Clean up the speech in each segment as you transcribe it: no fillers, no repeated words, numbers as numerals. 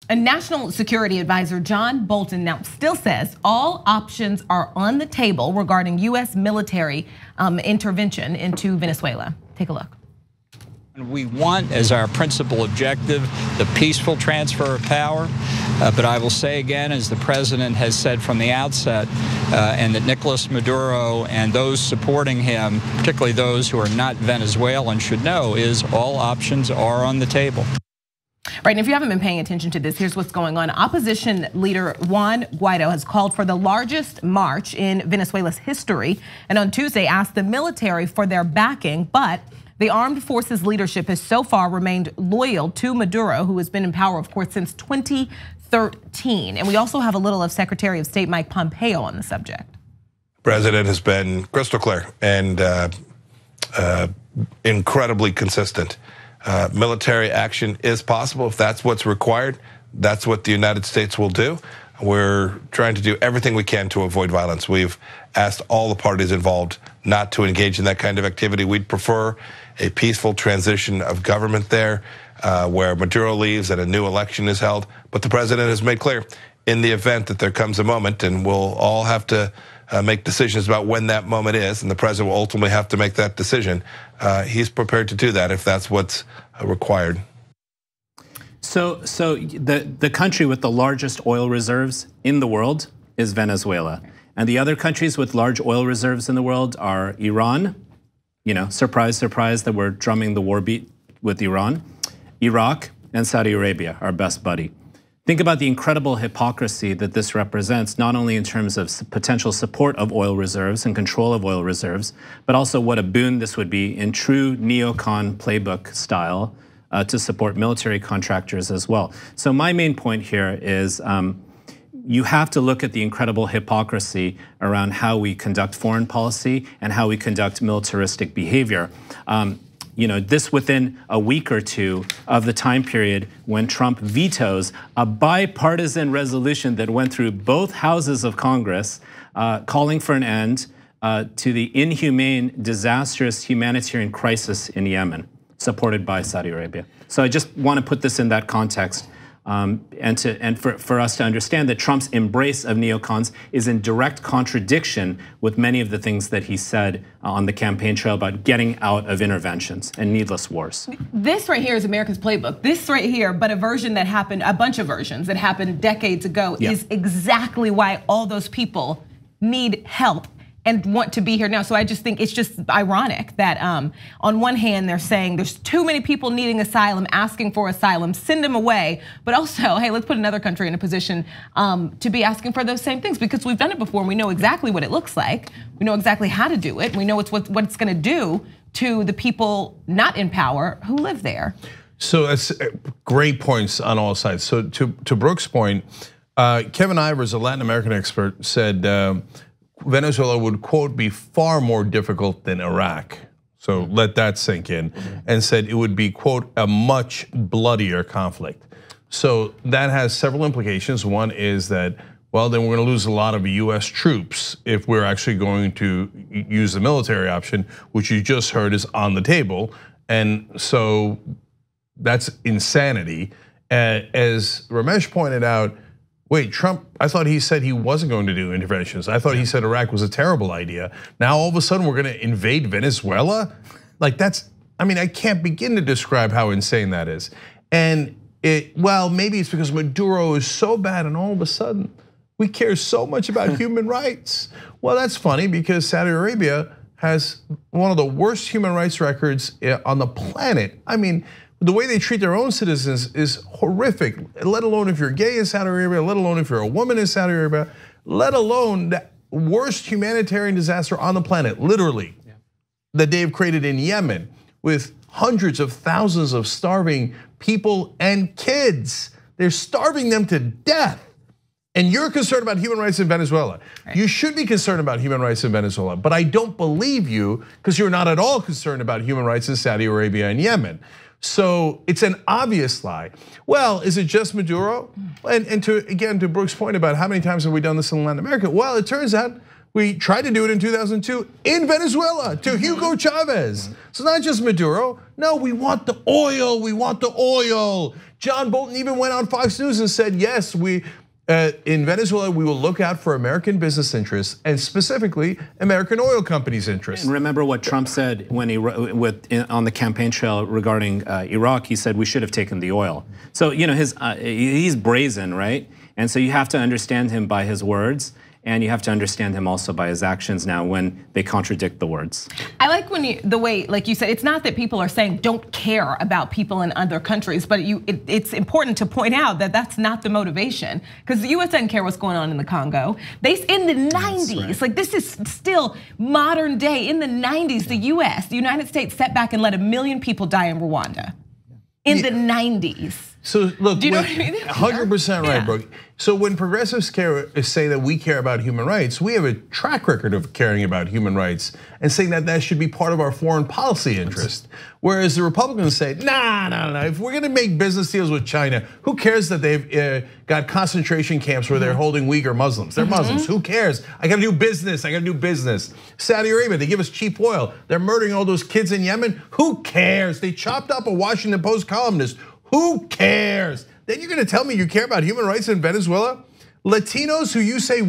A national security advisor, John Bolton, now still says all options are on the table regarding US military intervention into Venezuela. Take a look. We want as our principal objective the peaceful transfer of power. But I will say again, as the president has said from the outset, and that Nicolás Maduro and those supporting him, particularly those who are not Venezuelan, should know, is all options are on the table. Right, and if you haven't been paying attention to this, here's what's going on. Opposition leader Juan Guaidó has called for the largest march in Venezuela's history, and on Tuesday asked the military for their backing, but the armed forces leadership has so far remained loyal to Maduro, who has been in power, of course, since 2013. And we also have a little of Secretary of State Mike Pompeo on the subject. The president has been crystal clear and incredibly consistent. Military action is possible. If that's what's required, that's what the United States will do. We're trying to do everything we can to avoid violence. We've asked all the parties involved not to engage in that kind of activity. We'd prefer a peaceful transition of government there, where Maduro leaves and a new election is held. But the president has made clear, in the event that there comes a moment, and we'll all have to make decisions about when that moment is, and the president will ultimately have to make that decision, he's prepared to do that if that's what's required. So the country with the largest oil reserves in the world is Venezuela. And the other countries with large oil reserves in the world are Iran. You know, surprise, surprise that we're drumming the war beat with Iran. Iraq and Saudi Arabia, our best buddy. Think about the incredible hypocrisy that this represents, not only in terms of potential support of oil reserves and control of oil reserves, but also what a boon this would be in true neocon playbook style to support military contractors as well. So my main point here is you have to look at the incredible hypocrisy around how we conduct foreign policy and how we conduct militaristic behavior. You know, this within a week or two of the time period when Trump vetoes a bipartisan resolution that went through both houses of Congress, calling for an end to the inhumane, disastrous humanitarian crisis in Yemen, supported by Saudi Arabia. So I just want to put this in that context. And for us to understand that Trump's embrace of neocons is in direct contradiction with many of the things that he said on the campaign trail about getting out of interventions and needless wars. This right here is America's playbook. This right here, but a version that happened, a bunch of versions that happened decades ago, is exactly why all those people need help and want to be here now. So I just think it's just ironic that on one hand they're saying there's too many people needing asylum, asking for asylum, send them away. But also, hey, let's put another country in a position to be asking for those same things, because we've done it before and we know exactly what it looks like. We know exactly how to do it. We know what it's gonna do to the people not in power who live there. So that's great points on all sides. So to Brooke's point, Kevin Ivers, a Latin American expert, said Venezuela would, quote, be far more difficult than Iraq. So let that sink in. And said it would be, quote, a much bloodier conflict. So that has several implications. One is that, well, then we're gonna lose a lot of US troops if we're actually going to use the military option, which you just heard is on the table. And so that's insanity. As Ramesh pointed out, wait, Trump, I thought he said he wasn't going to do interventions. I thought he said Iraq was a terrible idea. Now all of a sudden we're gonna invade Venezuela? Like that's, I mean, I can't begin to describe how insane that is. And well, maybe it's because Maduro is so bad and all of a sudden we care so much about human rights. Well, that's funny because Saudi Arabia has one of the worst human rights records on the planet. I mean, the way they treat their own citizens is horrific, let alone if you're gay in Saudi Arabia, let alone if you're a woman in Saudi Arabia, let alone the worst humanitarian disaster on the planet, literally, that they've created in Yemen with hundreds of thousands of starving people and kids. They're starving them to death. And you're concerned about human rights in Venezuela. Right. You should be concerned about human rights in Venezuela, but I don't believe you because you're not at all concerned about human rights in Saudi Arabia and Yemen. So it's an obvious lie. Well, is it just Maduro? And to Brooke's point about how many times have we done this in Latin America? Well, it turns out We tried to do it in 2002 in Venezuela to Hugo Chavez. So not just Maduro. No, we want the oil. We want the oil. John Bolton even went on Fox News and said, yes, in Venezuela, we will look out for American business interests and specifically American oil companies' interests. And remember what Trump said when on the campaign trail regarding Iraq. He said we should have taken the oil. So he's brazen, right? And so you have to understand him by his words. And you have to understand him also by his actions now when they contradict the words. I like the way, like you said, it's not that people are saying don't care about people in other countries, but it's important to point out that that's not the motivation. Because the US doesn't care what's going on in the Congo. In the 90s, right. Like this is still modern day. In the 90s, the United States sat back and let 1 million people die in Rwanda. In the 90s. So look, do you know what I mean? 100% right, Brooke. So when progressives say that we care about human rights, we have a track record of caring about human rights and saying that that should be part of our foreign policy interest. Whereas the Republicans say, nah, if we're gonna make business deals with China, who cares that they've got concentration camps where they're holding Uygur Muslims? They're Muslims, who cares? I gotta do business, Saudi Arabia, they give us cheap oil. They're murdering all those kids in Yemen, who cares? They chopped up a Washington Post columnist, who cares? Then you're gonna tell me you care about human rights in Venezuela? Latinos who you say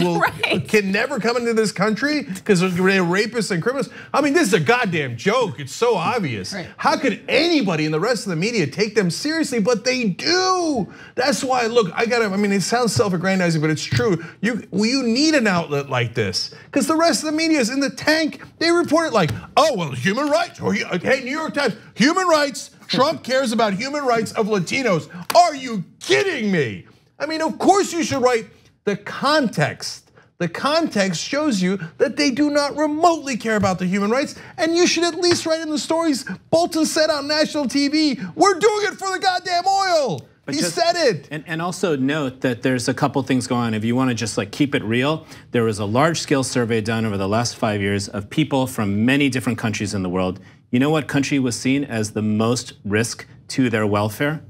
can never come into this country because they're rapists and criminals. I mean, this is a goddamn joke. It's so obvious. Right. How could anybody in the rest of the media take them seriously? But they do. That's why, look, I mean, it sounds self-aggrandizing, but it's true. You need an outlet like this because the rest of the media is in the tank. They report it like, oh, well, human rights. Or, hey, New York Times, human rights. Trump cares about human rights of Latinos. Are you kidding me? I mean, of course you should write the context. The context shows you that they do not remotely care about the human rights, and you should at least write in the stories. Bolton said on national TV, we're doing it for the goddamn oil. He said it. And also note that there's a couple things going on. If you want to just like keep it real, there was a large scale survey done over the last 5 years of people from many different countries in the world. You know what country was seen as the most risk to their welfare?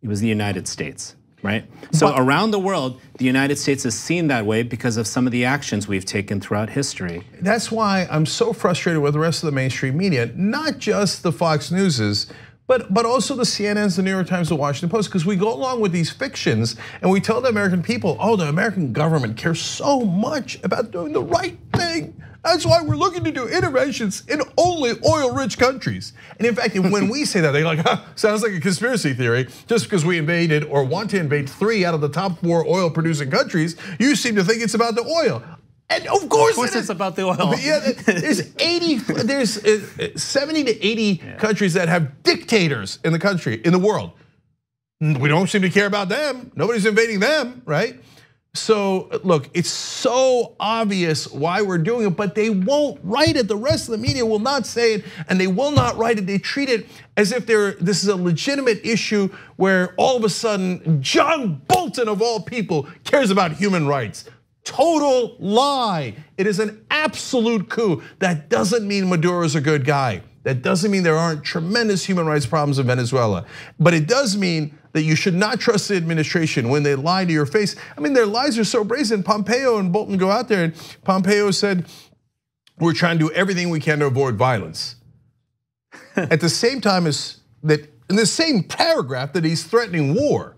It was the United States. Right? So around the world, the United States is seen that way because of some of the actions we've taken throughout history. That's why I'm so frustrated with the rest of the mainstream media, not just the Fox Newses, but also the CNNs, the New York Times, the Washington Post, because we go along with these fictions and we tell the American people, oh, the American government cares so much about doing the right thing. That's why we're looking to do interventions in only oil-rich countries. And in fact, when we say that, they're like, sounds like a conspiracy theory. Just because we invaded or want to invade 3 out of the top 4 oil-producing countries, you seem to think it's about the oil. And of course it's about the oil. Yeah, there's 70 to 80 countries that have dictators in the world. We don't seem to care about them. Nobody's invading them, right? So look, it's so obvious why we're doing it, but they won't write it. The rest of the media will not say it, and they will not write it. They treat it as if this is a legitimate issue where all of a sudden John Bolton of all people cares about human rights. Total lie. It is an absolute coup. That doesn't mean Maduro is a good guy. That doesn't mean there aren't tremendous human rights problems in Venezuela. But it does mean that you should not trust the administration when they lie to your face. I mean, their lies are so brazen. Pompeo and Bolton go out there and Pompeo said, we're trying to do everything we can to avoid violence. At the same time as that, in the same paragraph that he's threatening war.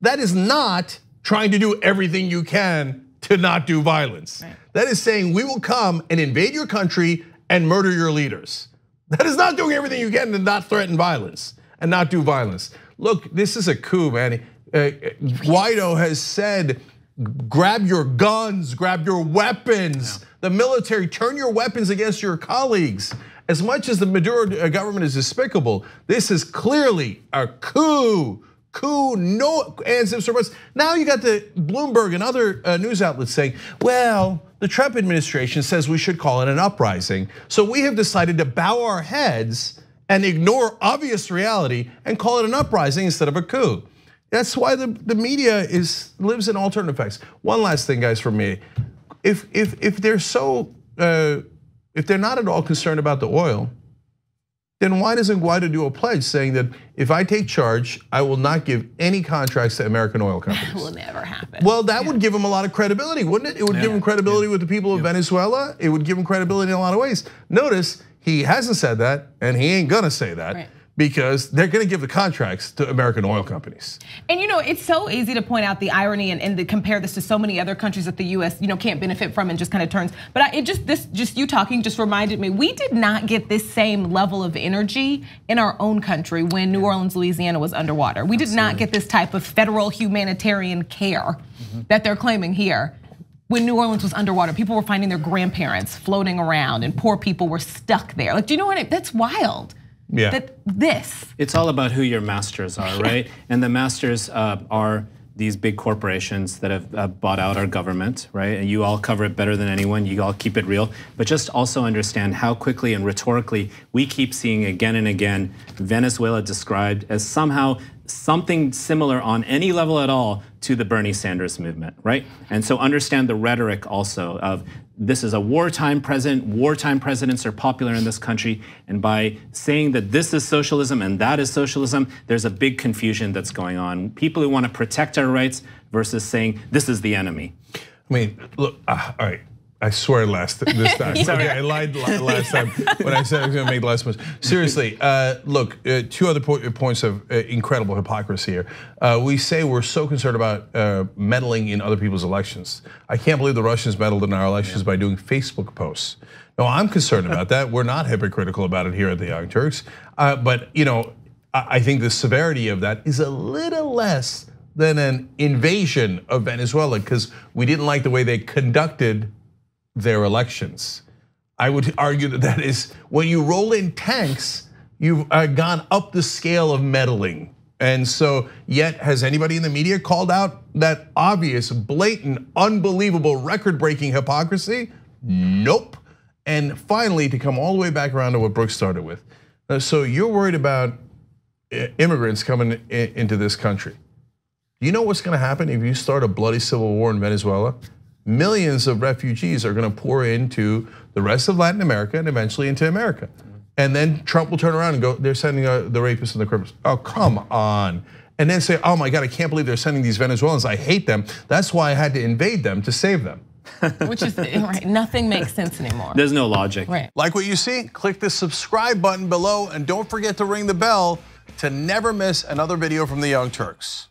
That is not trying to do everything you can to not do violence. Right. That is saying we will come and invade your country and murder your leaders. That is not doing everything you can to not threaten violence and not do violence. Look, this is a coup, man. Guaidó has said, grab your guns, grab your weapons. Yeah. The military, turn your weapons against your colleagues. As much as the Maduro government is despicable, this is clearly a coup. No ands, ifs, or buts. Now you got the Bloomberg and other news outlets saying, well, the Trump administration says we should call it an uprising. So we have decided to bow our heads and ignore obvious reality and call it an uprising instead of a coup. That's why the media lives in alternative facts. One last thing, guys, from me. If they're not at all concerned about the oil, then why doesn't Guaidó do a pledge saying that if I take charge, I will not give any contracts to American oil companies? That will never happen. Well, that would give him a lot of credibility, wouldn't it? It would give him credibility with the people of Venezuela. It would give him credibility in a lot of ways. Notice, he hasn't said that, and he ain't gonna say that. Because they're going to give the contracts to American oil companies. And it's so easy to point out the irony and to compare this to so many other countries that the US can't benefit from and just kind of turns. But just you talking just reminded me, we did not get this same level of energy in our own country when New Orleans, Louisiana was underwater. We did not get this type of federal humanitarian care that they're claiming here. When New Orleans was underwater, people were finding their grandparents floating around and poor people were stuck there. Like, do you know what that's wild. Yeah. It's all about who your masters are, right? And the masters are these big corporations that have bought out our government, right? And you all cover it better than anyone. You all keep it real. But just also understand how quickly and rhetorically we keep seeing again and again Venezuela described as somehow something similar on any level at all to the Bernie Sanders movement, right? And so understand the rhetoric also of this is a wartime president, wartime presidents are popular in this country, and by saying that this is socialism and that is socialism, there's a big confusion that's going on. People who want to protect our rights versus saying this is the enemy. I mean, look, all right. I swear this time. Okay, I lied last time when I said I was going to make less money. Seriously, look, two other points of incredible hypocrisy here. We say we're so concerned about meddling in other people's elections. I can't believe the Russians meddled in our elections by doing Facebook posts. No, I'm concerned about that. We're not hypocritical about it here at the Young Turks. But I think the severity of that is a little less than an invasion of Venezuela because we didn't like the way they conducted their elections. I would argue that is when you roll in tanks, you've gone up the scale of meddling. And so yet has anybody in the media called out that obvious, blatant, unbelievable, record-breaking hypocrisy? Nope. And finally, to come all the way back around to what Brooke started with. So you're worried about immigrants coming into this country. You know what's gonna happen if you start a bloody civil war in Venezuela? Millions of refugees are gonna pour into the rest of Latin America and eventually into America. And then Trump will turn around and go, they're sending the rapists and the criminals. Oh, come on. And then say, oh my God, I can't believe they're sending these Venezuelans. I hate them. That's why I had to invade them to save them. Which is right, nothing makes sense anymore. There's no logic. Right. Like what you see? Click the subscribe button below and don't forget to ring the bell to never miss another video from the Young Turks.